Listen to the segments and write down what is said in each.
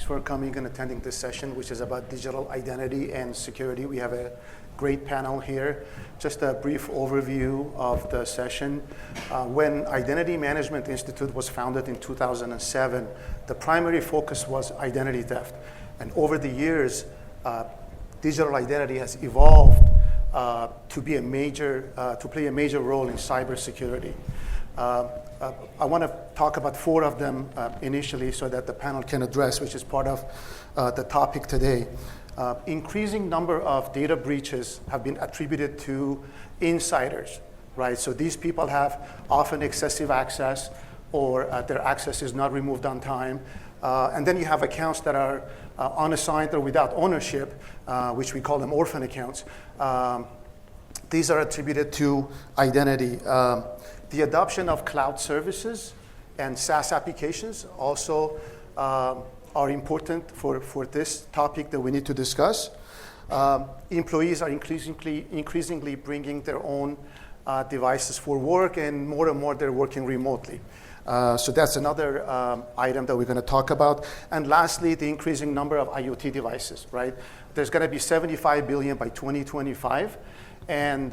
for coming and attending this session, which is about digital identity and security. We have a great panel here. Just a brief overview of the session. When Identity Management Institute was founded in 2007, the primary focus was identity theft. And over the years, digital identity has evolved to play a major role in cybersecurity. I want to talk about 4 of them initially so that the panel can address, which is part of the topic today. Increasing number of data breaches have been attributed to insiders, right? So these people have often excessive access, or their access is not removed on time. And then you have accounts that are unassigned or without ownership, which we call them orphan accounts. These are attributed to identity. The adoption of cloud services and SaaS applications also are important for this topic that we need to discuss. Employees are increasingly bringing their own devices for work, and more they're working remotely. So that's another item that we're going to talk about. And lastly, the increasing number of IoT devices, right? There's going to be 75 billion by 2025. And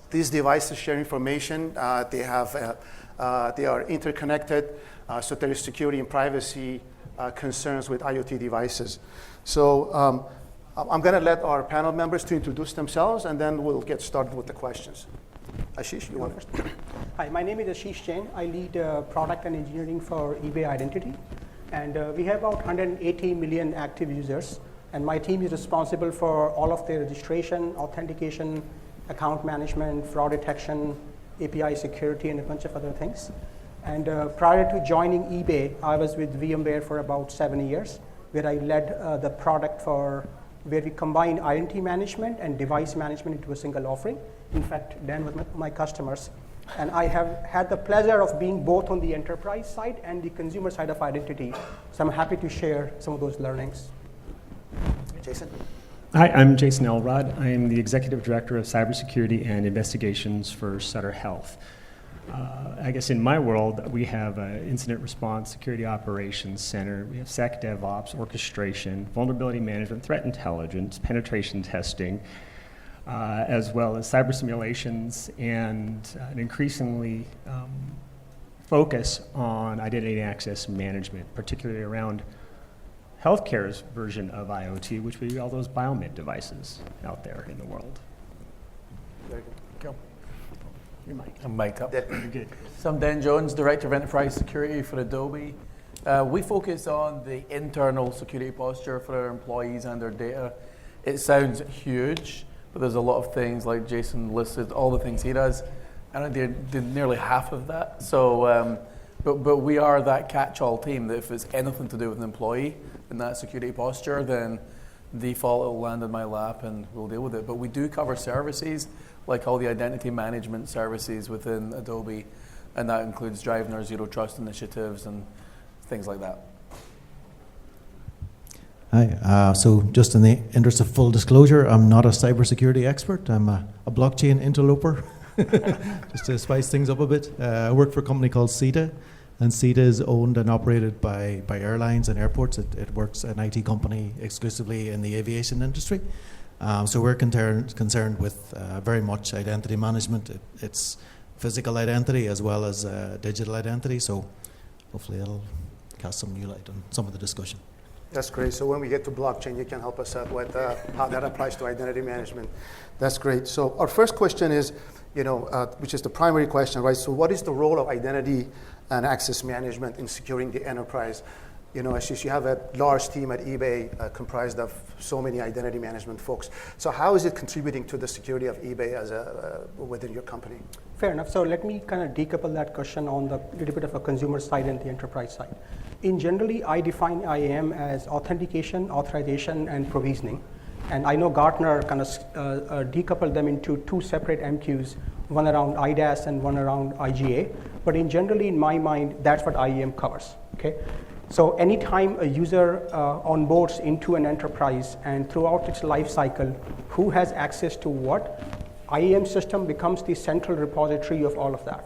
these devices share information. They are interconnected, so there is security and privacy concerns with IoT devices. So I'm going to let our panel members to introduce themselves, and then we'll get started with the questions. Ashish, you want first? Hi, my name is Ashish Jain. I lead product and engineering for eBay Identity. And we have about 180 million active users. And my team is responsible for all of their registration, authentication, account management, fraud detection, API security, and a bunch of other things. And prior to joining eBay, I was with VMware for about 7 years, where I led the product for where we combine identity management and device management into a single offering. In fact, Dan was my customers. And I have had the pleasure of being both on the enterprise side and the consumer side of identity. So I'm happy to share some of those learnings. Jason? Hi, I'm Jason Elrod. I am the Executive Director of Cybersecurity and Investigations for Sutter Health. I guess in my world, we have an Incident Response Security Operations Center. We have Sec DevOps, orchestration, vulnerability management, threat intelligence, penetration testing, as well as cyber simulations, and an increasingly focus on identity and access management, particularly around healthcare's version of IoT, which would be all those biomet devices out there in the world. Very good. Go. Your mic. I'm mic'd up. You're good. So I'm Dan Jones, Director of Enterprise Security for Adobe. We focus on the internal security posture for our employees and their data. It sounds huge, but there's a lot of things, like Jason listed, all the things he does. I don't do nearly half of that. So, but we are that catch-all team that if it's anything to do with an employee in that security posture, then default it'll land in my lap and we'll deal with it. But we do cover services, like all the identity management services within Adobe, and that includes driving our zero trust initiatives and things like that. Hi, so just in the interest of full disclosure, I'm not a cybersecurity expert. I'm a blockchain interloper, just to spice things up a bit. I work for a company called CETA, and CETA is owned and operated by airlines and airports. It works an IT company exclusively in the aviation industry. So we're concerned with very much identity management. It's physical identity as well as digital identity. So hopefully it'll cast some new light on some of the discussion. That's great. So when we get to blockchain, you can help us out with how that applies to identity management. That's great. So our first question is, which is the primary question, right? So what is the role of identity and access management in securing the enterprise? Ashish, you have a large team at eBay comprised of so many identity management folks. So how is it contributing to the security of eBay within your company? Fair enough. So let me kind of decouple that question on the little bit of a consumer side and the enterprise side. In generally, I define IAM as authentication, authorization, and provisioning. And I know Gartner kind of decoupled them into 2 separate MQs, one around IDaaS and one around IGA. But in my mind, that's what IAM covers. Okay. So anytime a user onboards into an enterprise and throughout its life cycle, who has access to what, IAM system becomes the central repository of all of that.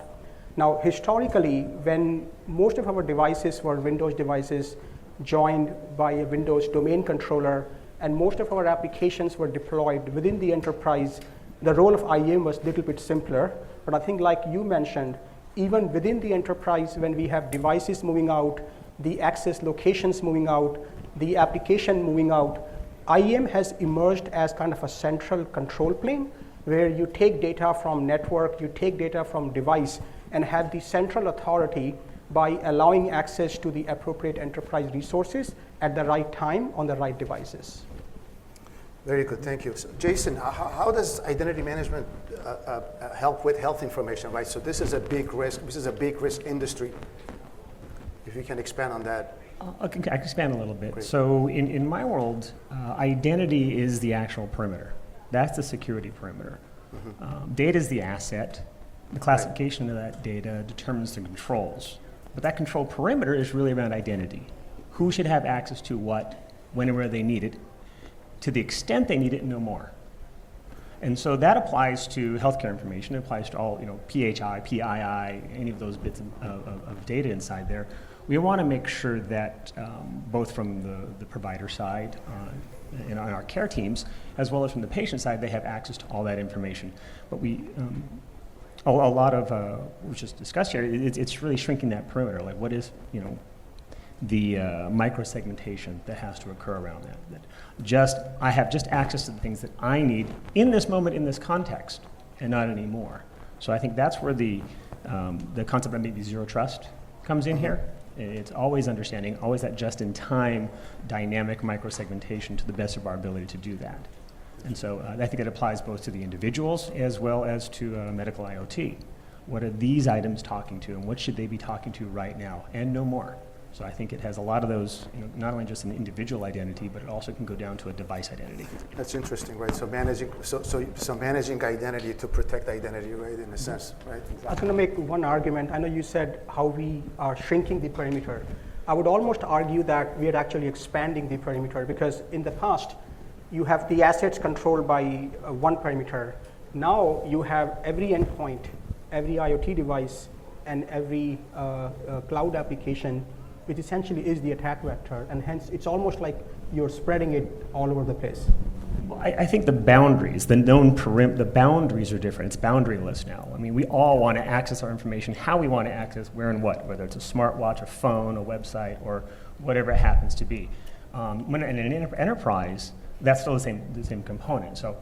Now, historically, when most of our devices were Windows devices, joined by a Windows domain controller, and most of our applications were deployed within the enterprise. The role of IAM was a little bit simpler, but I think like you mentioned, even within the enterprise, when we have devices moving out, the access locations moving out, the application moving out, IAM has emerged as kind of a central control plane where you take data from network, you take data from device, and have the central authority by allowing access to the appropriate enterprise resources at the right time on the right devices. Very good, thank you. So Jason, how does identity management help with health information, right? So this is a big risk. This is a big risk industry. If you can expand on that. I can expand a little bit. Great. So in my world, identity is the actual perimeter. That's the security perimeter. Data is the asset. The classification of that data determines the controls. But that control perimeter is really around identity. Who should have access to what, when and where they need it, to the extent they need it, and no more. And so that applies to healthcare information. It applies to all, PHI, PII, any of those bits of data inside there. We want to make sure that both from the provider side and on our care teams, as well as from the patient side, they have access to all that information. But a lot of what was just discussed here, it's really shrinking that perimeter. Like what is, the micro-segmentation that has to occur around that. I have just access to the things that I need in this moment, in this context, and not anymore. So I think that's where the concept of maybe zero trust comes in here. It's always understanding, always that just-in-time dynamic micro-segmentation to the best of our ability to do that. And so I think it applies both to the individuals as well as to medical IoT. What are these items talking to, and what should they be talking to right now, and no more? So I think it has a lot of those, not only just an individual identity, but it also can go down to a device identity. That's interesting, right? So managing identity to protect identity, right, in a sense, right? I was going to make one argument. I know you said how we are shrinking the perimeter. I would almost argue that we are actually expanding the perimeter, because in the past, you have the assets controlled by one perimeter. Now you have every endpoint, every IoT device, and every cloud application, which essentially is the attack vector, and hence it's almost like you're spreading it all over the place. Well, I think the boundaries, the boundaries are different. It's boundaryless now. I mean, we all want to access our information how we want to access where and what, whether it's a smartwatch, a phone, a website, or whatever it happens to be. When in an enterprise, that's still the same component. So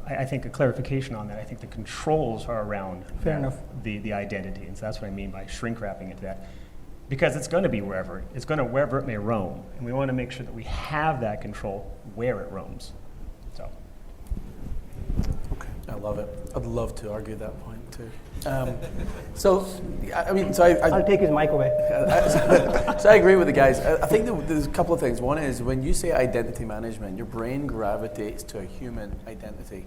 I think a clarification on that, I think the controls are around the identity, and so that's what I mean by shrink wrapping into that. Because it's going to be wherever it may roam, and we want to make sure that we have that control where it roams. So, okay, I love it. I'd love to argue that point too. I'll take his mic away. So I agree with the guys. I think there's a couple of things. One is when you say identity management, your brain gravitates to a human identity.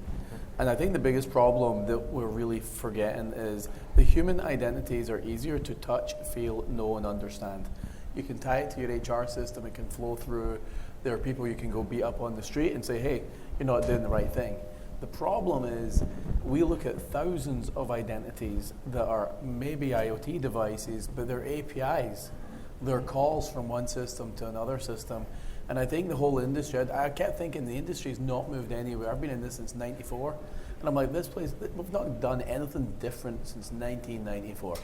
And I think the biggest problem that we're really forgetting is the human identities are easier to touch, feel, know, and understand. You can tie it to your HR system. It can flow through. There are people you can go beat up on the street and say, hey, you're not doing the right thing. The problem is we look at thousands of identities that are maybe IoT devices, but they're APIs. They're calls from one system to another system. And I think the whole industry, I kept thinking the industry's not moved anywhere. I've been in this since '94. And I'm like, this place, we've not done anything different since 1994.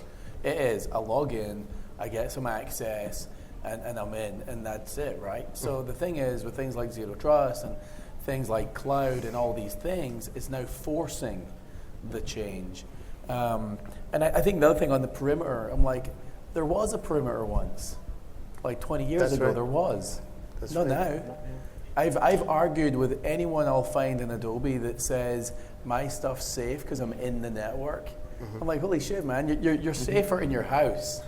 It is, I log in, I get some access, and I'm in, and that's it, right? So the thing is, with things like Zero Trust and things like cloud and all these things, it's now forcing the change. And I think the other thing on the perimeter, I'm like, there was a perimeter once. Like 20 years ago, there was. Not now. I've argued with anyone I'll find in Adobe that says my stuff's safe because I'm in the network. I'm like, holy shit, man, you're safer in your house.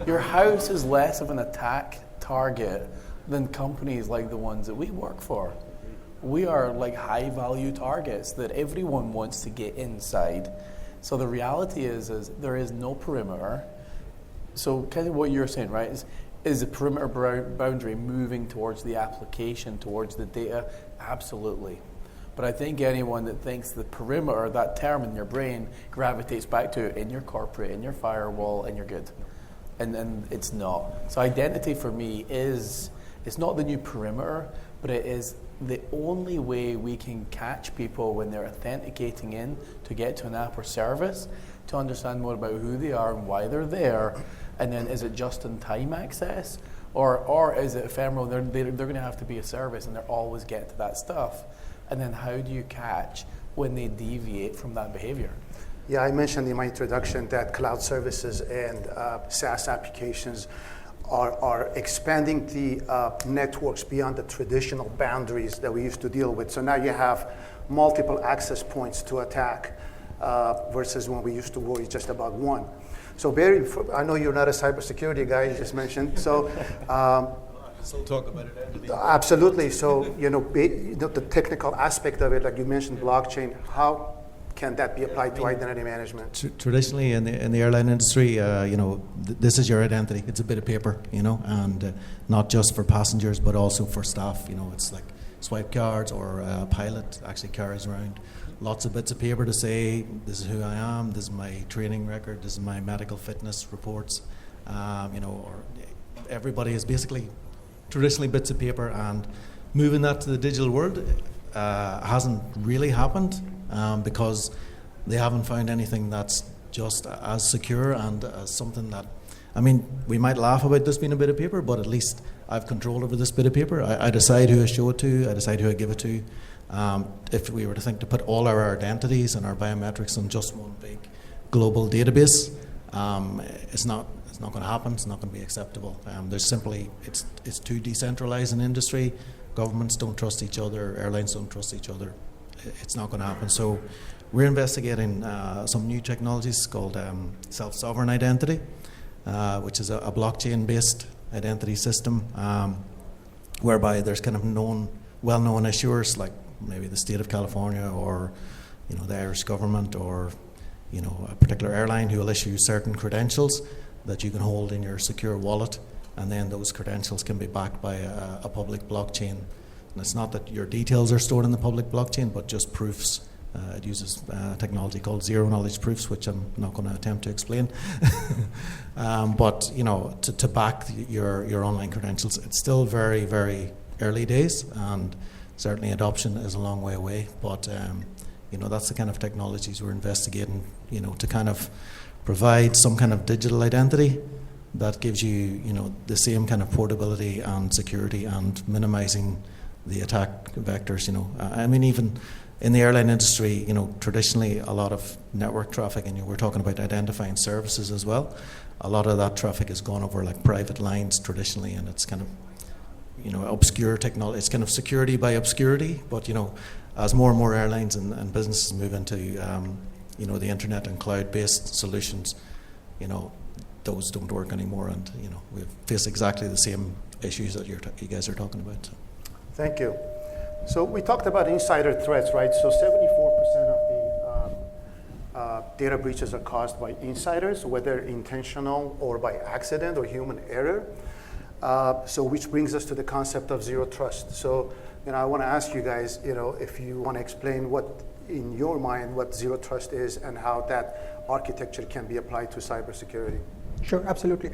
Your house is less of an attack target than companies like the ones that we work for. We are like high value targets that everyone wants to get inside. So the reality is there is no perimeter. So kind of what you're saying, right, is the perimeter boundary moving towards the application, towards the data? Absolutely. But I think anyone that thinks the perimeter, that term in your brain, gravitates back to in your corporate, in your firewall, and you're good. and it's not. So identity for me is, it's not the new perimeter, but it is the only way we can catch people when they're authenticating in to get to an app or service, to understand more about who they are and why they're there, and then is it just-in-time access, or is it ephemeral? They're going to have to be a service and they're always getting to that stuff, and then how do you catch when they deviate from that behavior? Yeah, I mentioned in my introduction that cloud services and SaaS applications are expanding the networks beyond the traditional boundaries that we used to deal with. So now you have multiple access points to attack versus when we used to worry just about one. So Barry, I know you're not a cybersecurity guy, you just mentioned. So Still talk about identity. absolutely. So the technical aspect of it, like you mentioned, blockchain. How can that be applied to identity management? Traditionally, in the airline industry, this is your identity. It's a bit of paper, and not just for passengers, but also for staff. It's like swipe cards, or a pilot actually carries around lots of bits of paper to say, this is who I am, this is my training record, this is my medical fitness reports. Or everybody is basically traditionally bits of paper, and moving that to the digital world hasn't really happened. Because they haven't found anything that's just as secure and as something that, we might laugh about this being a bit of paper, but at least I have control over this bit of paper. I decide who I show it to, I decide who I give it to. If we were to think to put all our identities and our biometrics on just one big global database, it's not going to happen, it's not going to be acceptable. It's too decentralized an industry. Governments don't trust each other, airlines don't trust each other. It's not going to happen. So we're investigating some new technologies called self-sovereign identity, which is a blockchain-based identity system, whereby there's kind of well-known issuers like maybe the state of California, or the Irish government, or a particular airline who will issue certain credentials that you can hold in your secure wallet, and then those credentials can be backed by a public blockchain. And it's not that your details are stored in the public blockchain, but just proofs. It uses technology called zero-knowledge proofs, which I'm not going to attempt to explain. But to back your online credentials, it's still very, very early days, and certainly adoption is a long way away. But that's the kind of technologies we're investigating. To kind of provide some kind of digital identity that gives you, the same kind of portability and security, and minimizing the attack vectors. Even in the airline industry, traditionally a lot of network traffic, and we're talking about identifying services as well. A lot of that traffic has gone over like private lines traditionally, and it's kind of, obscure technology. It's kind of security by obscurity. But as more and more airlines and businesses move into, the internet and cloud-based solutions, those don't work anymore, and we face exactly the same issues that you guys are talking about. So. Thank you. So we talked about insider threats, right? So 74% of the data breaches are caused by insiders, whether intentional or by accident or human error. So which brings us to the concept of zero trust. So I want to ask you guys, if you want to explain what, in your mind, what zero trust is and how that architecture can be applied to cybersecurity. Sure, absolutely.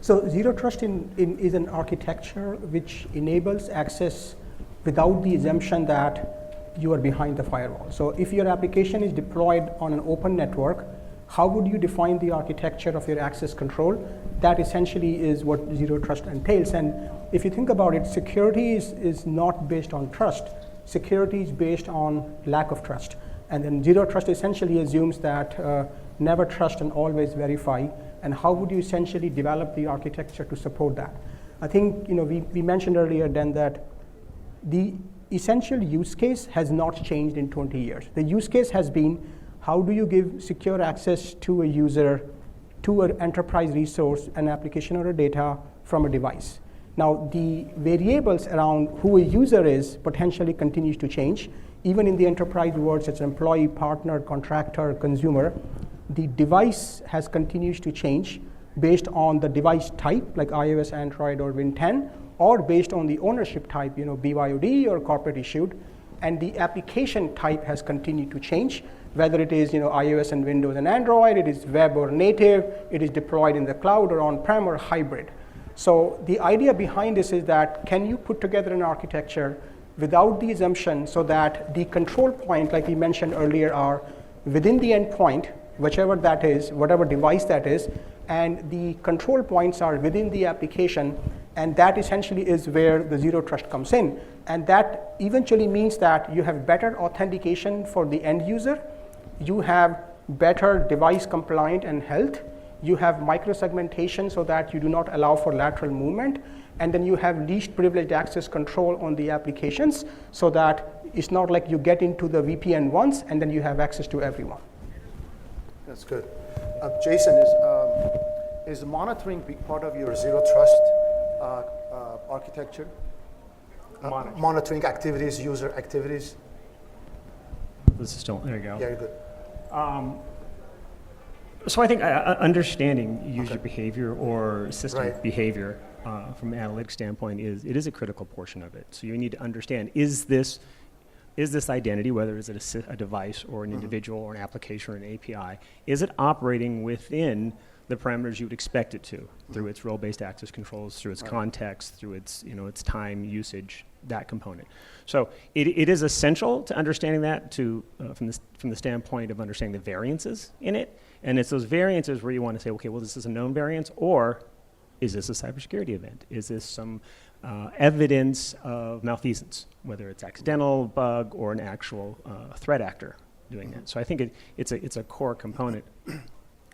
So zero trust is an architecture which enables access without the assumption that you are behind the firewall. So if your application is deployed on an open network, how would you define the architecture of your access control? That essentially is what zero trust entails. And if you think about it, security is not based on trust. Security is based on lack of trust. And then zero trust essentially assumes that never trust and always verify. And how would you essentially develop the architecture to support that? I think we mentioned earlier then that the essential use case has not changed in 20 years. The use case has been, how do you give secure access to a user, to an enterprise resource, an application or a data from a device? Now, the variables around who a user is potentially continues to change. Even in the enterprise world, such as employee, partner, contractor, consumer, the device has continued to change based on the device type, like iOS, Android, or Win 10, or based on the ownership type, BYOD or corporate issued. And the application type has continued to change whether it is iOS and Windows and Android, it is web or native, it is deployed in the cloud or on-prem or hybrid. So the idea behind this is that can you put together an architecture without the assumption so that the control point, like we mentioned earlier, are within the endpoint, whichever that is, whatever device that is, and the control points are within the application, and that essentially is where the zero trust comes in. And that eventually means that you have better authentication for the end user, you have better device compliant and health, you have micro-segmentation so that you do not allow for lateral movement, and then you have least privileged access control on the applications so that it's not like you get into the VPN once and then you have access to everyone. That's good. Jason, is monitoring big part of your zero trust architecture? Monitoring activities, user activities? This is still, there you go. Yeah, you're good. So I think understanding user behavior or system behavior from an analytics standpoint it is a critical portion of it. So you need to understand, is this identity, whether it's a device or an individual or an application or an API, is it operating within the parameters you would expect it to, through its role-based access controls, through its context, through its its time usage, that component. So it is essential to understanding that from the standpoint of understanding the variances in it. And it's those variances where you want to say, okay, well, this is a known variance, or is this a cybersecurity event? Is this some evidence of malfeasance, whether it's accidental bug or an actual threat actor doing that? So I think it's a core component.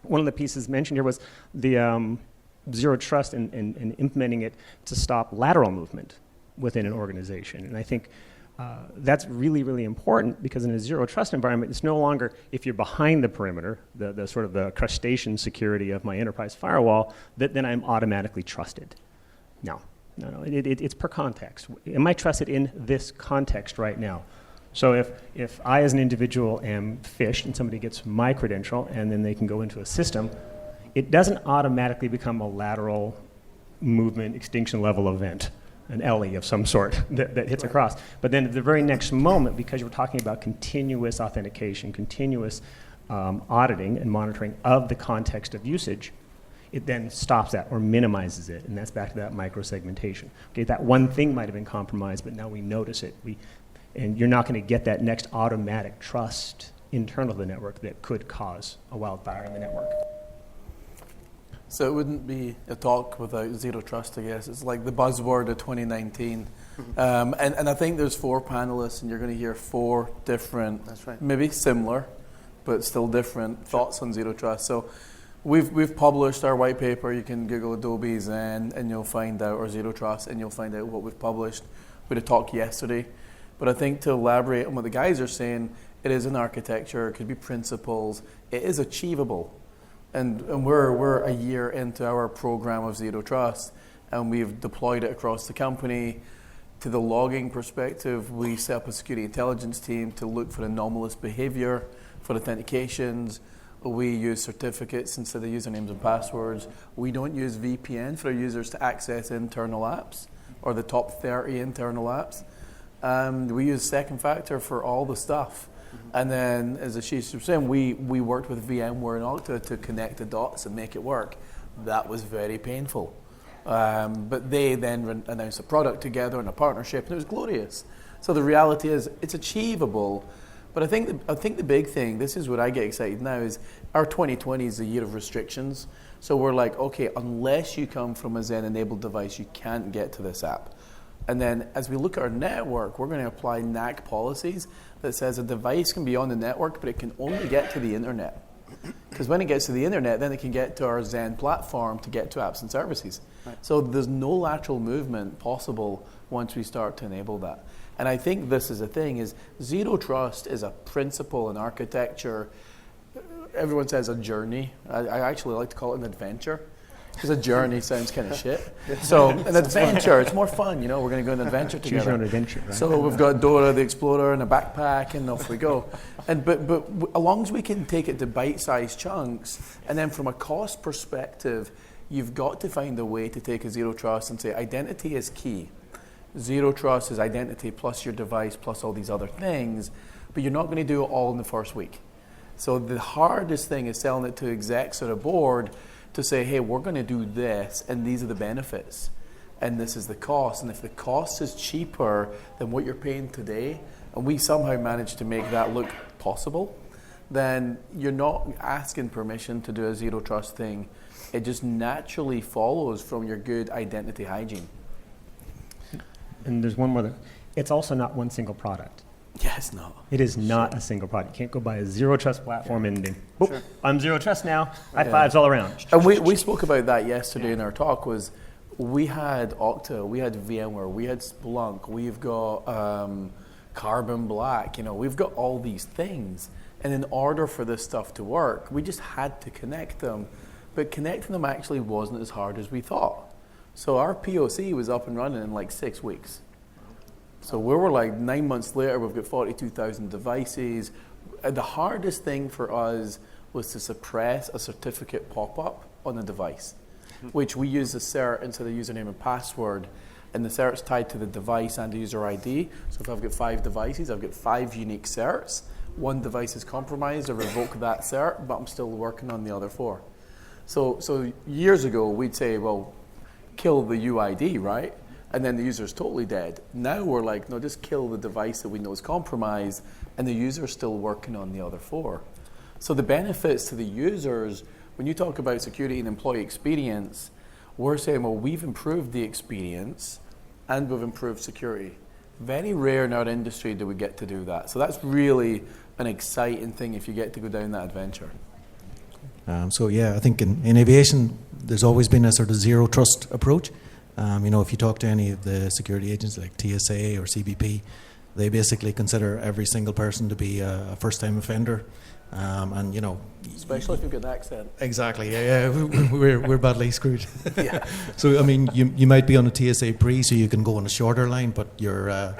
One of the pieces mentioned here was the zero trust and implementing it to stop lateral movement within an organization. And I think that's really, really important, because in a zero trust environment, it's no longer if you're behind the perimeter, the sort of the crustacean security of my enterprise firewall, that then I'm automatically trusted. No, it's per context. Am I trusted in this context right now? So if I as an individual am phished and somebody gets my credential and then they can go into a system, it doesn't automatically become a lateral movement extinction level event, an LE of some sort that hits across. But then at the very next moment, because you're talking about continuous authentication, continuous auditing and monitoring of the context of usage, it then stops that or minimizes it, and that's back to that micro-segmentation. Okay, that one thing might have been compromised, but now we notice it. And you're not going to get that next automatic trust internal to the network that could cause a wildfire in the network. So it wouldn't be a talk without zero trust, I guess. It's like the buzzword of 2019. And I think there's 4 panelists, and you're going to hear 4 different, maybe similar, but still different thoughts on zero trust. So we've published our white paper. You can Google Adobe Zen, and you'll find out, or zero trust, and you'll find out what we've published. We had a talk yesterday. But I think to elaborate on what the guys are saying, it is an architecture, it could be principles, it is achievable. And we're a year into our program of Zero Trust, and we've deployed it across the company. To the logging perspective, we set up a security intelligence team to look for anomalous behavior for authentications. We use certificates instead of usernames and passwords. We don't use VPN for our users to access internal apps or the top 30 internal apps. We use second factor for all the stuff. And then, as Ashish was saying, we worked with VMware and Okta to connect the dots and make it work. That was very painful. But they then announced a product together and a partnership, and it was glorious. So the reality is, it's achievable. But I think the big thing, this is what I get excited now, is our 2020 is the year of restrictions. So we're like, okay, unless you come from a Zen-enabled device, you can't get to this app. And then as we look at our network, we're going to apply NAC policies that says a device can be on the network, but it can only get to the internet. Because when it gets to the internet, then it can get to our Zen platform to get to apps and services. Right. So there's no lateral movement possible once we start to enable that. And I think this is the thing, is zero trust is a principle in architecture. Everyone says a journey. I actually like to call it an adventure. Because a journey sounds kind of shit. So an adventure, it's more fun, We're going to go on an adventure together. Choose your own adventure, right? So we've got Dora the Explorer and a backpack, and off we go. And but as long as we can take it to bite-sized chunks, and then from a cost perspective, you've got to find a way to take a zero trust and say identity is key. Zero trust is identity plus your device plus all these other things, but you're not going to do it all in the first week. So the hardest thing is selling it to execs at a board to say, hey, we're going to do this, and these are the benefits, and this is the cost. And if the cost is cheaper than what you're paying today, and we somehow manage to make that look possible, then you're not asking permission to do a zero trust thing. It just naturally follows from your good identity hygiene. And there's one more. It's also not one single product. Yes, no. It is not a single product. You can't go buy a zero trust platform and then, boop, Sure. I'm zero trust now. High fives all around. And we spoke about that yesterday in our talk. Was we had Okta, we had VMware, we had Splunk, we've got Carbon Black. We've got all these things. And in order for this stuff to work, we just had to connect them. But connecting them actually wasn't as hard as we thought. So our POC was up and running in like 6 weeks. So we were like 9 months later, we've got 42,000 devices. The hardest thing for us was to suppress a certificate pop-up on a device, which we use the cert instead of username and password. And the cert's tied to the device and the user ID. So if I've got 5 devices, I've got 5 unique certs. One device is compromised, I revoke that cert, but I'm still working on the other 4. So years ago, we'd say, well, kill the UID, right? And then the user's totally dead. Now we're like, no, just kill the device that we know is compromised, and the user's still working on the other 4. So the benefits to the users, when you talk about security and employee experience, we're saying, well, we've improved the experience and we've improved security. Very rare in our industry do we get to do that. So that's really an exciting thing if you get to go down that adventure. I think in aviation, there's always been a sort of zero trust approach. If you talk to any of the security agents like TSA or CBP, they basically consider every single person to be a first-time offender. Especially if you've got an accent. Exactly, yeah. We're badly screwed. Yeah. So, you might be on a TSA pre, so you can go on a shorter line, but you're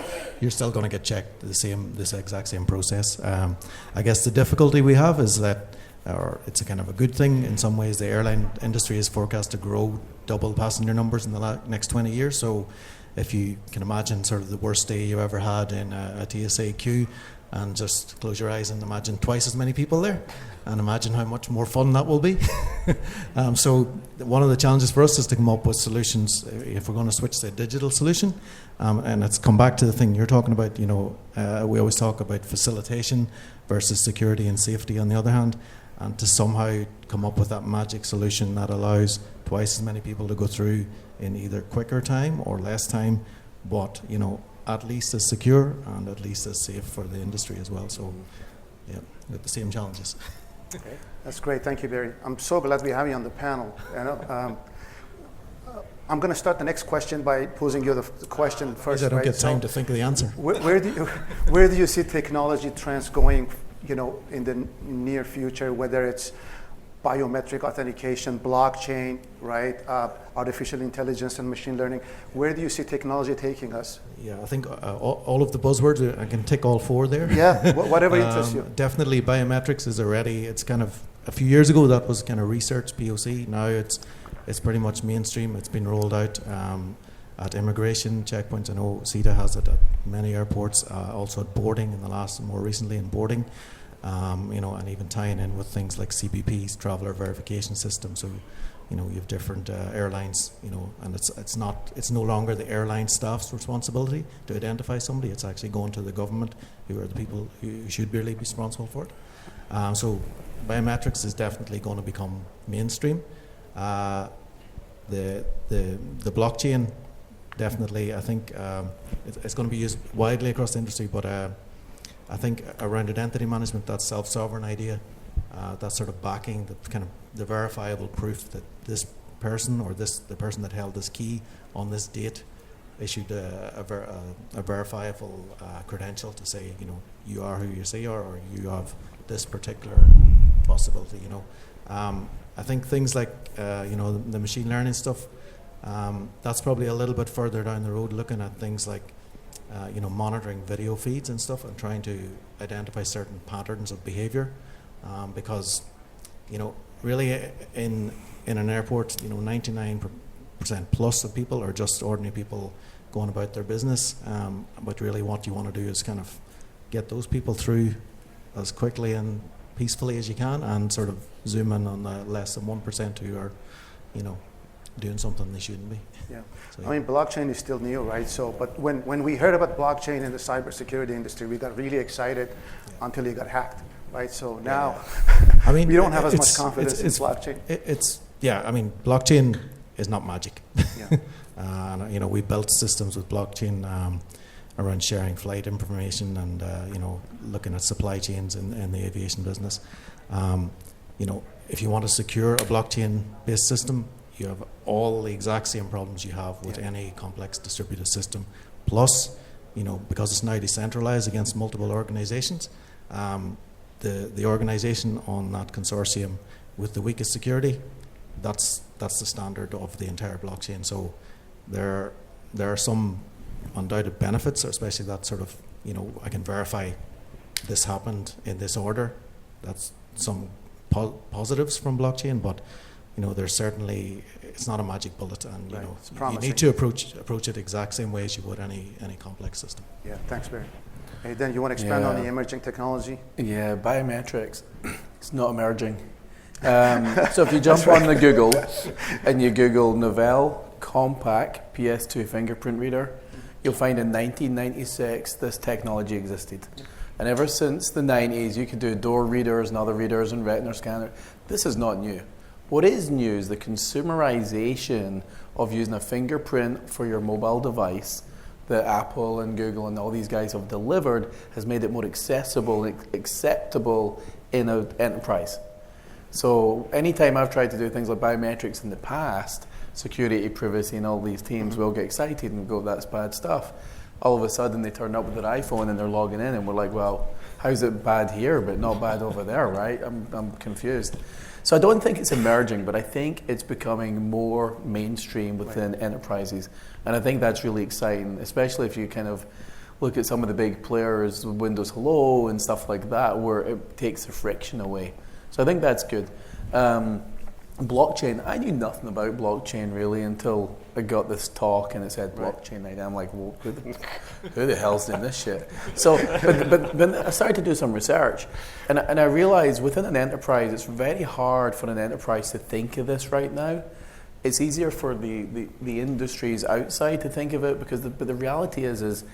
still going to get checked this exact same process. I guess the difficulty we have is that, or it's a kind of a good thing in some ways, the airline industry is forecast to grow double passenger numbers in the next 20 years. So if you can imagine sort of the worst day you ever had in a TSA queue, and just close your eyes and imagine twice as many people there, and imagine how much more fun that will be. So one of the challenges for us is to come up with solutions if we're going to switch to a digital solution. And it's come back to the thing you're talking about. We always talk about facilitation versus security and safety on the other hand, and to somehow come up with that magic solution that allows twice as many people to go through in either quicker time or less time, but at least as secure and at least as safe for the industry as well. So, yeah, with the same challenges. Okay. That's great. Thank you, Barry. I'm so glad we have you on the panel. I'm going to start the next question by posing you the question first. I don't right? get time to think of the answer. Where do you see technology trends going, in the near future, whether it's biometric authentication, blockchain, right? Artificial intelligence and machine learning. Where do you see technology taking us? Yeah, I think all of the buzzwords, I can tick all 4 there. Yeah, whatever interests you. Definitely biometrics is already, it's kind of, a few years ago that was kind of research, POC. Now it's pretty much mainstream. It's been rolled out at immigration checkpoints. I know CETA has it at many airports, also at boarding more recently in boarding. And even tying in with things like CBP's traveller verification system. So, you have different airlines, and it's no longer the airline staff's responsibility to identify somebody. It's actually going to the government, who are the people who should really be responsible for it. So, biometrics is definitely going to become mainstream. The blockchain, definitely, I think it's going to be used widely across the industry, but I think around identity management, that self-sovereign idea, that sort of backing, that kind of the verifiable proof that this person or the person that held this key on this date issued a verifiable credential to say, you are who you say you are, or you have this particular possibility. I think things like the machine learning stuff, that's probably a little bit further down the road, looking at things like monitoring video feeds and stuff and trying to identify certain patterns of behavior, because really in an airport 99% plus of people are just ordinary people going about their business, but really what you want to do is kind of get those people through as quickly and peacefully as you can, and sort of zoom in on the less than 1% who are, doing something they shouldn't be. Yeah. So, I mean, blockchain is still new, right? So, but when we heard about blockchain in the cybersecurity industry, we got really excited until it got hacked, right? So now, I mean, we don't have as much confidence in blockchain. Blockchain is not magic. Yeah. And we built systems with blockchain around sharing flight information and looking at supply chains in the aviation business. If you want to secure a blockchain-based system, you have all the exact same problems you have with any complex distributed system. Plus, because it's now decentralized against multiple organizations, the organization on that consortium with the weakest security, that's the standard of the entire blockchain. So there are some undoubted benefits, especially that sort of, I can verify this happened in this order. That's some positives from blockchain, but there's certainly, it's not a magic bullet, and you need to approach it exact same way as you would any complex system. Yeah, thanks, Barry. Hey, Dan, you want to expand on the emerging technology? Yeah, biometrics. It's not emerging. So if you jump on the Google and you Google Novell Compact PS2 fingerprint reader, you'll find in 1996 this technology existed. And ever since the 90s, you could do door readers and other readers and retina scanner. This is not new. What is new is the consumerization of using a fingerprint for your mobile device that Apple and Google and all these guys have delivered has made it more accessible and acceptable in an enterprise. So anytime I've tried to do things like biometrics in the past, security, privacy, and all these teams will get excited and go, that's bad stuff. All of a sudden they turn up with their iPhone and they're logging in and we're like, well, how's it bad here but not bad over there, right? I'm confused. So I don't think it's emerging, but I think it's becoming more mainstream within enterprises. And I think that's really exciting, especially if you kind of look at some of the big players, Windows Hello and stuff like that, where it takes the friction away. So I think that's good. Blockchain, I knew nothing about blockchain really until I got this talk and it said blockchain. And I'm like, well, who the hell's doing this shit? So, but I started to do some research, and I realized within an enterprise, it's very hard for an enterprise to think of this right now. It's easier for the industries outside to think of it but the reality is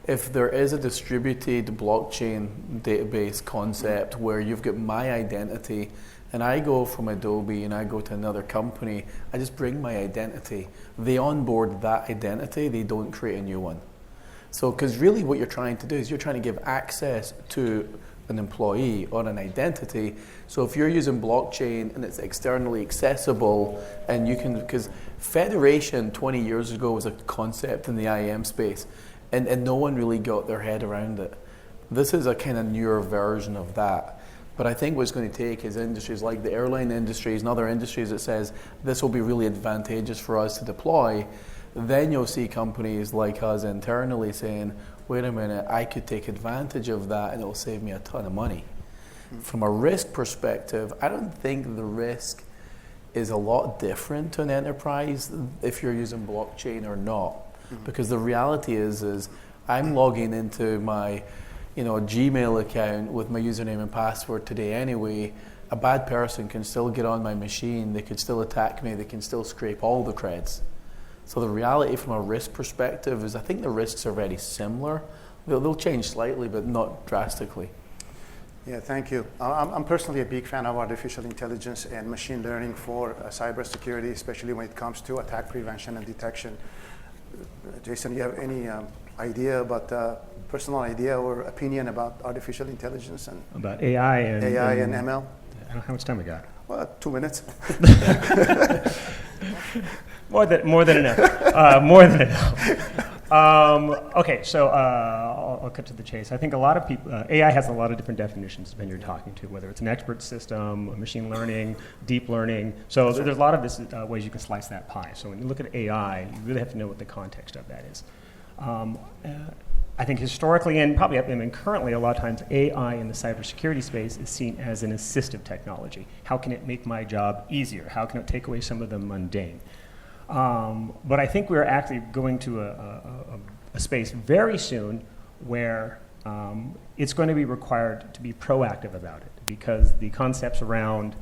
if there is a distributed blockchain database concept where you've got my identity and I go from Adobe and I go to another company, I just bring my identity. They onboard that identity, they don't create a new one. So, because really what you're trying to do is you're trying to give access to an employee or an identity. So if you're using blockchain and it's externally accessible and you can, because federation 20 years ago was a concept in the IAM space and no one really got their head around it. This is a kind of newer version of that. But I think what's going to take is industries like the airline industries and other industries that says this will be really advantageous for us to deploy. Then you'll see companies like us internally saying, wait a minute, I could take advantage of that and it will save me a ton of money. From a risk perspective, I don't think the risk is a lot different to an enterprise if you're using blockchain or not. Because the reality is I'm logging into my Gmail account with my username and password today anyway. A bad person can still get on my machine, they could still attack me, they can still scrape all the creds. So the reality from a risk perspective is I think the risks are very similar. They'll change slightly, but not drastically. Yeah, thank you. I'm personally a big fan of artificial intelligence and machine learning for cybersecurity, especially when it comes to attack prevention and detection. Jason, you have any personal idea or opinion about artificial intelligence and about AI and ML? I don't know how much time we got. Well, 2 minutes. More than enough. More than enough. Okay, so I'll cut to the chase. I think a lot of people, AI has a lot of different definitions depending you're talking to, whether it's an expert system, machine learning, deep learning. So there's a lot of ways you can slice that pie. So when you look at AI, you really have to know what the context of that is. I think historically and probably currently a lot of times AI in the cybersecurity space is seen as an assistive technology. How can it make my job easier? How can it take away some of the mundane? But I think we're actually going to a space very soon where it's going to be required to be proactive about it, because the concepts around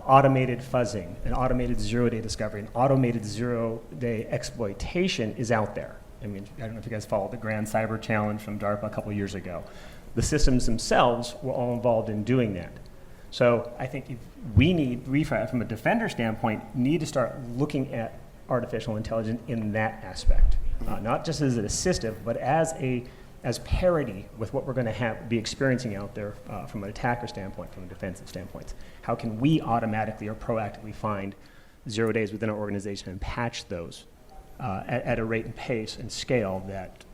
automated fuzzing and automated zero-day discovery and automated zero-day exploitation is out there. I mean, I don't know if you guys followed the Grand Cyber Challenge from DARPA a couple years ago. The systems themselves were all involved in doing that. So I think we, from a defender standpoint, need to start looking at artificial intelligence in that aspect, not just as an assistive, but as parity with what we're going to be experiencing out there from an attacker standpoint, from a defensive standpoint. How can we automatically or proactively find 0 days within our organization and patch those at a rate and pace and scale that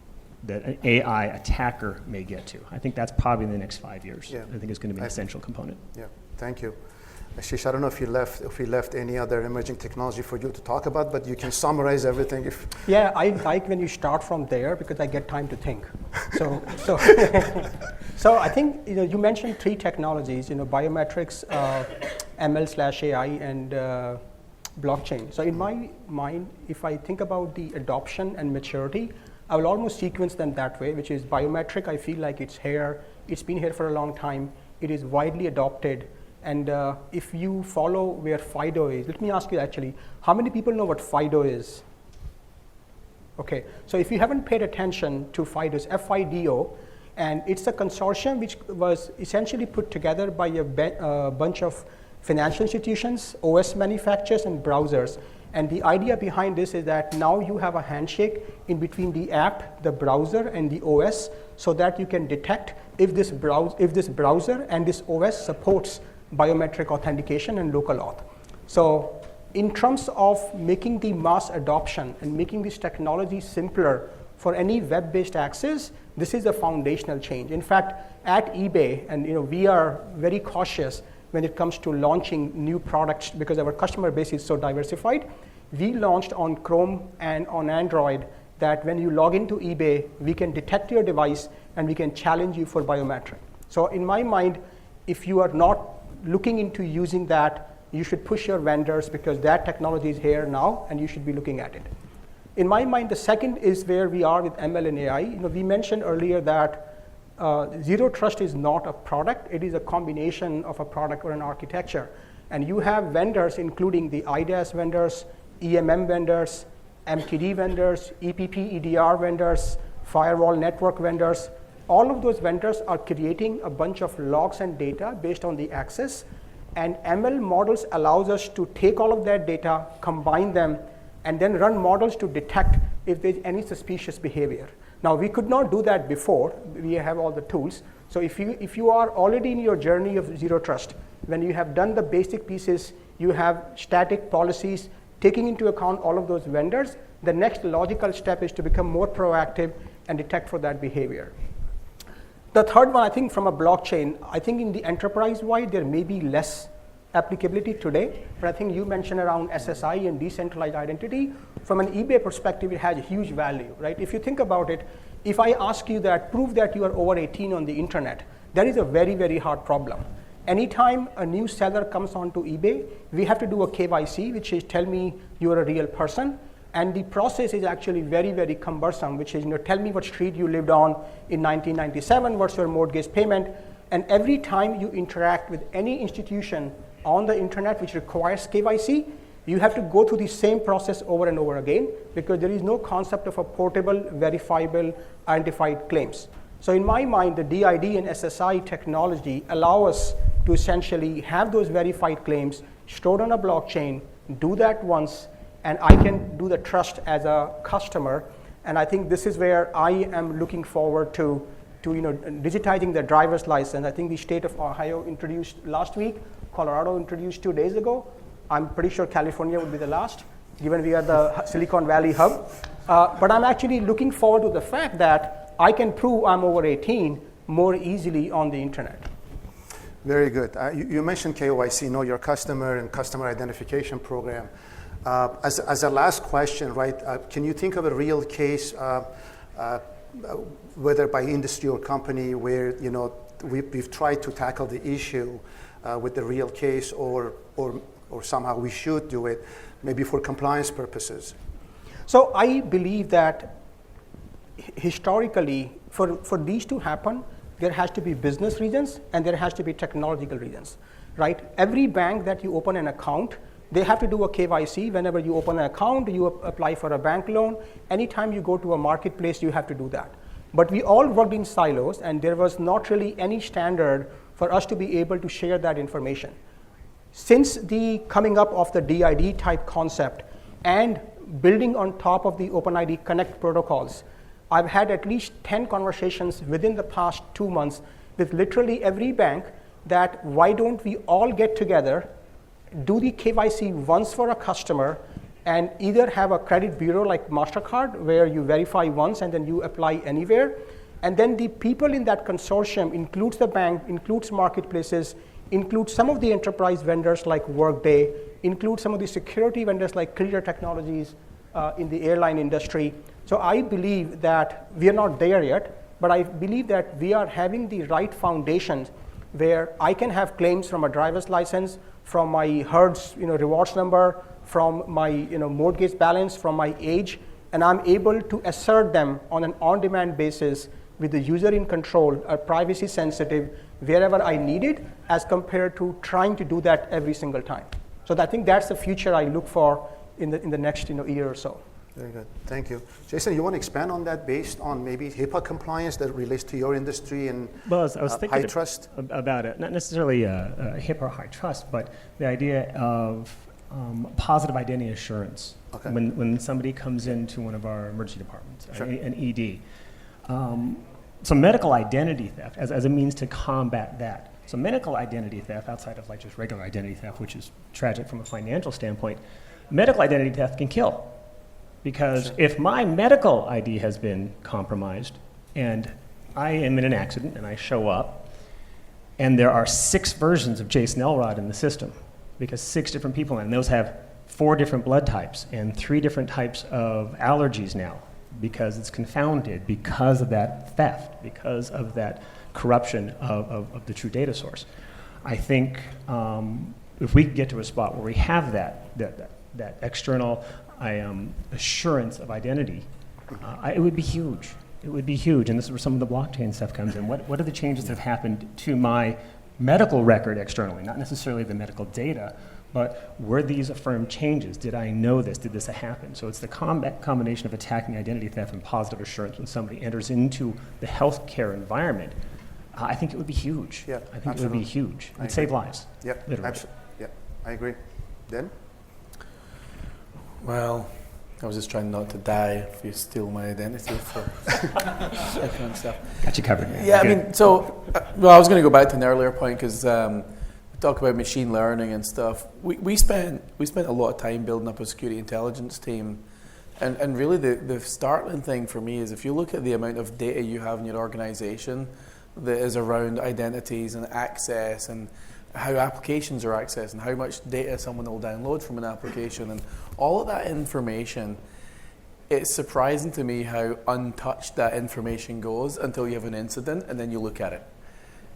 an AI attacker may get to? I think that's probably in the next 5 years. Yeah. I think it's going to be an essential component. Yeah, thank you. Ashish, I don't know if we left any other emerging technology for you to talk about, but you can summarize everything. Yeah, I like when you start from there because I get time to think. So I think you mentioned 3 technologies, biometrics, ML/AI, and blockchain. So in my mind, if I think about the adoption and maturity, I will almost sequence them that way, which is biometric. I feel like it's here. It's been here for a long time. It is widely adopted. And if you follow where FIDO is, let me ask you actually, how many people know what FIDO is? Okay, so if you haven't paid attention to FIDO, it's FIDO, and it's a consortium which was essentially put together by a bunch of financial institutions, OS manufacturers, and browsers. And the idea behind this is that now you have a handshake in between the app, the browser, and the OS, so that you can detect if this browser and this OS supports biometric authentication and local auth. So in terms of making the mass adoption and making this technology simpler for any web-based access, this is a foundational change. In fact, at eBay, and we are very cautious when it comes to launching new products because our customer base is so diversified. We launched on Chrome and on Android that when you log into eBay, we can detect your device and we can challenge you for biometric. So in my mind, if you are not looking into using that, you should push your vendors because that technology is here now and you should be looking at it. In my mind, the second is where we are with ML and AI. We mentioned earlier that zero trust is not a product, it is a combination of a product or an architecture. And you have vendors including the IDaaS vendors, EMM vendors, MTD vendors, EPP, EDR vendors, firewall network vendors. All of those vendors are creating a bunch of logs and data based on the access, and ML models allows us to take all of that data, combine them, and then run models to detect if there's any suspicious behavior. Now, we could not do that before. We have all the tools. So if you are already in your journey of zero trust, when you have done the basic pieces, you have static policies, taking into account all of those vendors, the next logical step is to become more proactive and detect for that behavior. The third one, I think from a blockchain, I think in the enterprise-wide, there may be less applicability today, but I think you mentioned around SSI and decentralized identity. From an eBay perspective, it has huge value, right? If you think about it, if I ask you that, prove that you are over 18 on the internet, that is a very, very hard problem. Anytime a new seller comes onto eBay, we have to do a KYC, which is tell me you are a real person. And the process is actually very, very cumbersome, which is, tell me what street you lived on in 1997, what's your mortgage payment. And every time you interact with any institution on the internet which requires KYC, you have to go through the same process over and over again because there is no concept of a portable, verifiable, identified claims. So in my mind, the DID and SSI technology allow us to essentially have those verified claims stored on a blockchain, do that once, and I can do the trust as a customer. And I think this is where I am looking forward to digitizing the driver's license. I think the state of Ohio introduced last week, Colorado introduced 2 days ago. I'm pretty sure California would be the last, given we are the Silicon Valley hub. But I'm actually looking forward to the fact that I can prove I'm over 18 more easily on the internet. Very good. You mentioned KYC, know your customer and customer identification program. As a last question, right, can you think of a real case, whether by industry or company, where we've tried to tackle the issue with the real case, or somehow we should do it, maybe for compliance purposes? So I believe that historically, for these to happen, there has to be business reasons and there has to be technological reasons, right? Every bank that you open an account, they have to do a KYC. Whenever you open an account, you apply for a bank loan. Anytime you go to a marketplace, you have to do that. But we all worked in silos, and there was not really any standard for us to be able to share that information. Since the coming up of the DID type concept and building on top of the OpenID Connect protocols, I've had at least 10 conversations within the past 2 months with literally every bank that why don't we all get together, do the KYC once for a customer, and either have a credit bureau like MasterCard where you verify once and then you apply anywhere. And then the people in that consortium includes the bank, includes marketplaces, includes some of the enterprise vendors like Workday, includes some of the security vendors like Clara Technologies in the airline industry. So I believe that we are not there yet, but I believe that we are having the right foundations where I can have claims from a driver's license, from my HERDS rewards number, from my mortgage balance, from my age, and I'm able to assert them on an on-demand basis with the user in control, privacy sensitive, wherever I need it, as compared to trying to do that every single time. So I think that's the future I look for in the next year or so. Very good, thank you. Jason, you want to expand on that based on maybe HIPAA compliance that relates to your industry and Well, I was thinking high trust? about it, not necessarily HIPAA or high trust, but the idea of positive identity assurance. Okay. When somebody comes into one of our emergency departments, Sure. an ED. So medical identity theft as a means to combat that. So medical identity theft, outside of like just regular identity theft, which is tragic from a financial standpoint, medical identity theft can kill. Because Sure. if my medical ID has been compromised and I am in an accident and I show up and there are 6 versions of Jason Elrod in the system, because 6 different people, and those have 4 different blood types and 3 different types of allergies now, because it's confounded because of that theft, because of that corruption of the true data source. I think if we could get to a spot where we have that external assurance of identity, it would be huge. It would be huge, and this is where some of the blockchain stuff comes in. What are the changes that have happened to my medical record externally? Not necessarily the medical data, but were these affirmed changes? Did I know this? Did this happen? So it's the combination of attacking identity theft and positive assurance when somebody enters into the healthcare environment. I think it would be huge. Yeah, I think absolutely. it would be huge. I It'd save agree. lives. Yeah, literally. absolutely. Yeah, I agree. Then? Well, I was just trying not to die if you steal my identity for that kind of stuff. Got you covered, man. Yeah, I Good. mean, so, well, I was going to go back to an earlier point because we talk about machine learning and stuff. We spent a lot of time building up a security intelligence team, and really the startling thing for me is if you look at the amount of data you have in your organization that is around identities and access and how applications are accessed and how much data someone will download from an application and all of that information, it's surprising to me how untouched that information goes until you have an incident and then you look at it.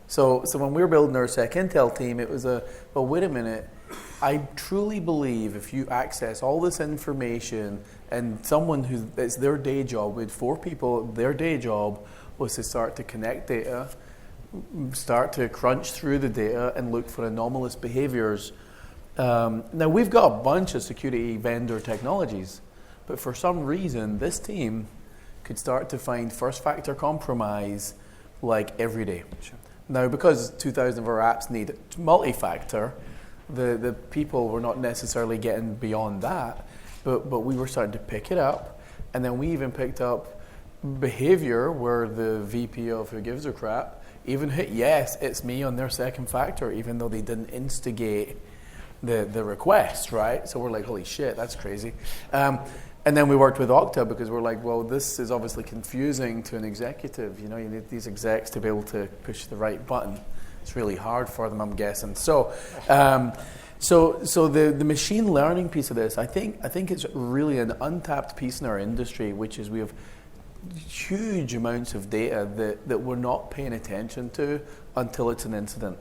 So when we were building our SecIntel team, it was well, wait a minute, I truly believe if you access all this information and someone it's their day job, with 4 people, their day job was to start to connect data, start to crunch through the data and look for anomalous behaviors. Now we've got a bunch of security vendor technologies, but for some reason this team could start to find first factor compromise like every day. Sure. Now because 2,000 of our apps need multi-factor, the people were not necessarily getting beyond that, but we were starting to pick it up, and then we even picked up behavior where the VP of who gives a crap even hit yes, it's me on their second factor, even though they didn't instigate the request, right? So we're like, holy shit, that's crazy. And then we worked with Okta because we're like, well, this is obviously confusing to an executive. You need these execs to be able to push the right button. It's really hard for them, I'm guessing. So the machine learning piece of this, I think it's really an untapped piece in our industry, which is we have huge amounts of data that we're not paying attention to until it's an incident.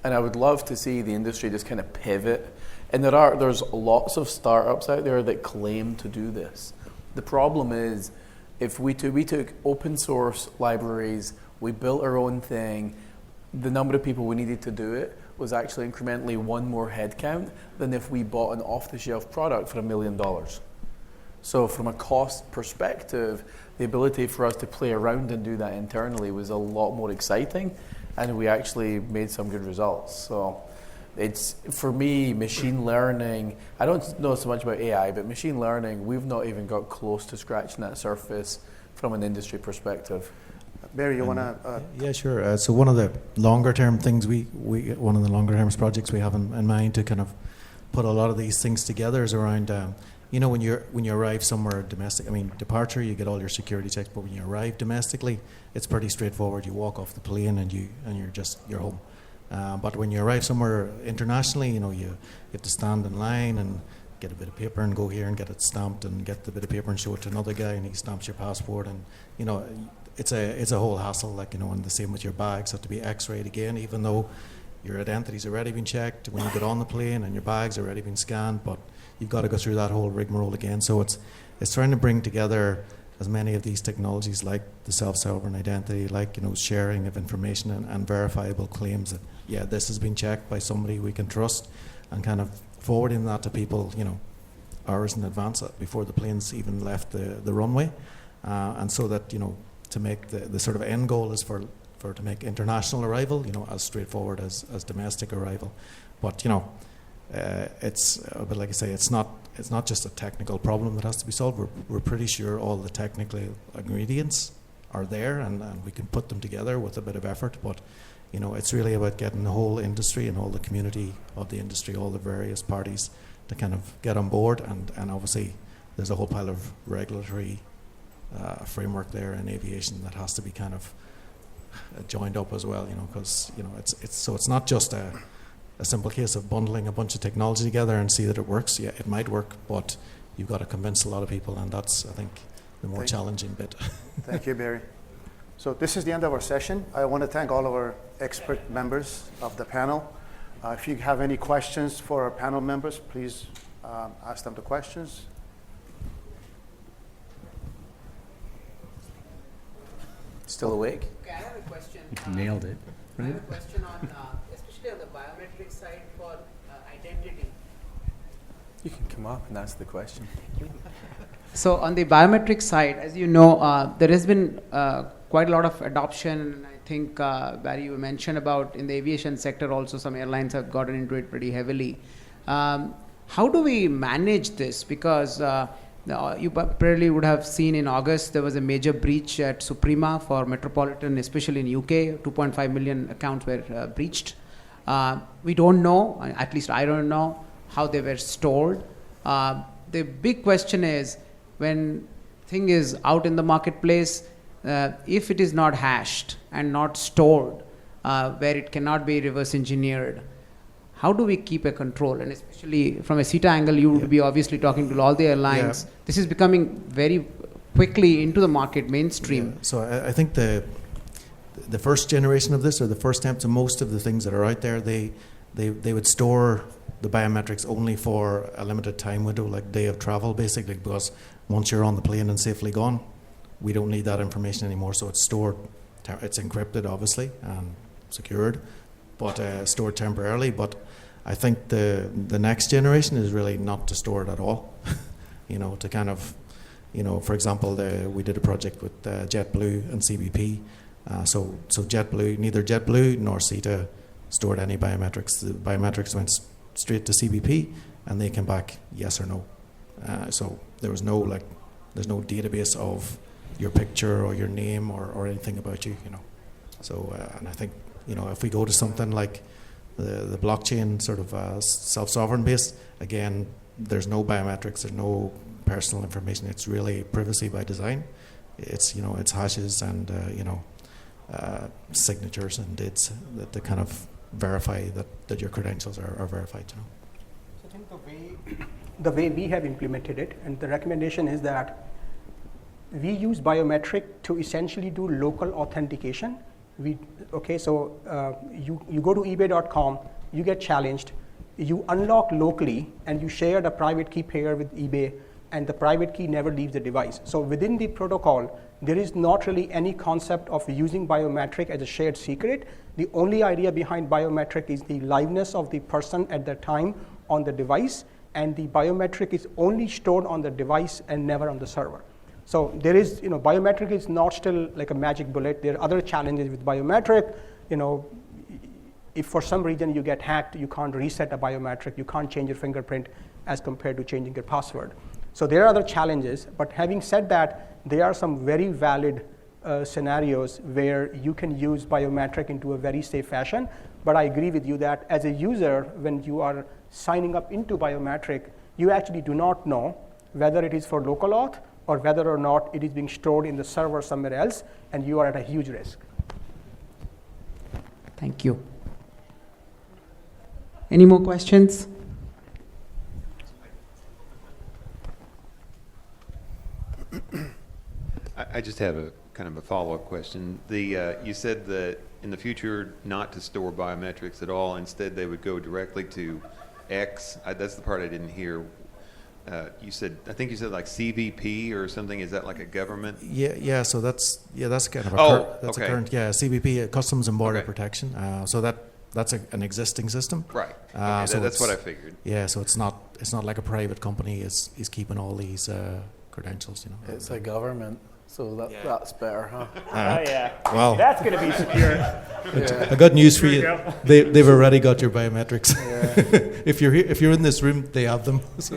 And I would love to see the industry just kind of pivot. And there's lots of startups out there that claim to do this. The problem is if we took open source libraries We built our own thing. The number of people we needed to do it was actually incrementally one more headcount than if we bought an off-the-shelf product for $1 million. So from a cost perspective, the ability for us to play around and do that internally was a lot more exciting, and we actually made some good results. So it's, for me, machine learning, I don't know so much about AI, but machine learning, we've not even got close to scratching that surface from an industry perspective. Barry, you want to? Yeah, sure. So one of the longer term things one of the longer term projects we have in mind to kind of put a lot of these things together is around, you know, when you arrive somewhere domestic. I mean, departure, you get all your security checks, but when you arrive domestically, it's pretty straightforward. You walk off the plane and you're home. But when you arrive somewhere internationally, you know, you have to stand in line and get a bit of paper and go here and get it stamped and get the bit of paper and show it to another guy and he stamps your passport, and you know, it's a whole hassle, like, you know. And the same with your bags, have to be x-rayed again, even though your identity's already been checked when you get on the plane and your bag's already been scanned, but you've got to go through that whole rigmarole again. So it's trying to bring together as many of these technologies, like the self-sovereign identity, like, you know, sharing of information and verifiable claims that, yeah, this has been checked by somebody we can trust, and kind of forwarding that to people, you know, hours in advance before the plane's even left the runway. And so that, you know, to make the sort of end goal is for to make international arrival, you know, as straightforward as domestic arrival. But, you know, but like I say, it's not just a technical problem that has to be solved. We're pretty sure all the technical ingredients are there, and we can put them together with a bit of effort. But, you know, it's really about getting the whole industry and all the community of the industry, all the various parties, to kind of get on board. And obviously there's a whole pile of regulatory framework there in aviation that has to be kind of joined up as well, you know, because, you know, it's not just a simple case of bundling a bunch of technology together and see that it works. Yeah, it might work, but you've got to convince a lot of people, and that's, I think, the more challenging bit. Thank you, Barry. So this is the end of our session. I want to thank all of our expert members of the panel. If you have any questions for our panel members, please ask them the questions. Still awake? Okay, I have a question. Nailed it, I right? have a question on, especially on the biometric side for identity. You can come up and ask the question. So on the biometric side, as you know, there has been quite a lot of adoption, and I think Barry, you mentioned about in the aviation sector also some airlines have gotten into it pretty heavily. How do we manage this? Because you probably would have seen in August there was a major breach at Suprema for Metropolitan, especially in UK. 2.5 million accounts were breached. We don't know, at least I don't know, how they were stored. The big question is, when thing is out in the marketplace, if it is not hashed and not stored, where it cannot be reverse engineered, how do we keep a control? And especially from a CETA angle, you would be obviously talking to all the airlines. Yeah. This is becoming very quickly into the market, mainstream. Yeah. So I think the first generation of this, or the first attempt, to most of the things that are out there, they would store the biometrics only for a limited time window, like day of travel, basically, because once you're on the plane and safely gone, we don't need that information anymore. So it's stored, it's encrypted, obviously, and secured, but stored temporarily. But I think the next generation is really not to store it at all. You know, to kind of, you know, for example, we did a project with JetBlue and CBP. So JetBlue, neither JetBlue nor CETA stored any biometrics. The biometrics went straight to CBP, and they came back yes or no. So there was there's no database of your picture or your name or anything about you, you know. So and I think, you know, if we go to something like the blockchain sort of self-sovereign base, again, there's no biometrics, there's no personal information. It's really privacy by design. It's, you know, it's hashes and you know, signatures and dates that kind of verify that your credentials are verified, you know. So I think the way we have implemented it, and the recommendation is that we use biometric to essentially do local authentication. You go to ebay.com, you get challenged, you unlock locally, and you share the private key pair with eBay and the private key never leaves the device. So within the protocol, there is not really any concept of using biometric as a shared secret. The only idea behind biometric is the liveness of the person at the time on the device, and the biometric is only stored on the device and never on the server. So there is, biometric is not still like a magic bullet. There are other challenges with biometric. If for some reason you get hacked, you can't reset a biometric, you can't change your fingerprint as compared to changing your password. So there are other challenges, but having said that, there are some very valid scenarios where you can use biometric into a very safe fashion. But I agree with you that as a user, when you are signing up into biometric, you actually do not know whether it is for local auth or whether or not it is being stored in the server somewhere else, and you are at a huge risk. Thank you. Any more questions? I just have a kind of a follow-up question. You said that in the future not to store biometrics at all. Instead, they would go directly to X. That's the part I didn't hear. I think you said like CBP or something. Is that like a government? Yeah. So that's kind of a okay. current CBP, Customs and Border Okay. Protection. So that's an existing system. Right. Okay, So that's what I figured. Yeah. So it's not like a private company is keeping all these credentials. It's a government, so that's better, huh? Oh, yeah. Well, That's going to be secure. Yeah. I got news for Here you. we go. They've already got your biometrics. Yeah. If you're in this room, they have them. So,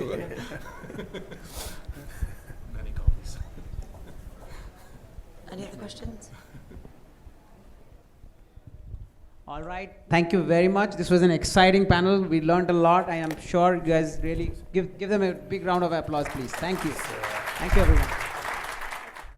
Any other questions? All right. Thank you very much. This was an exciting panel. We learned a lot. I am sure you guys really give them a big round of applause, please. Thank you. Thank you, everyone.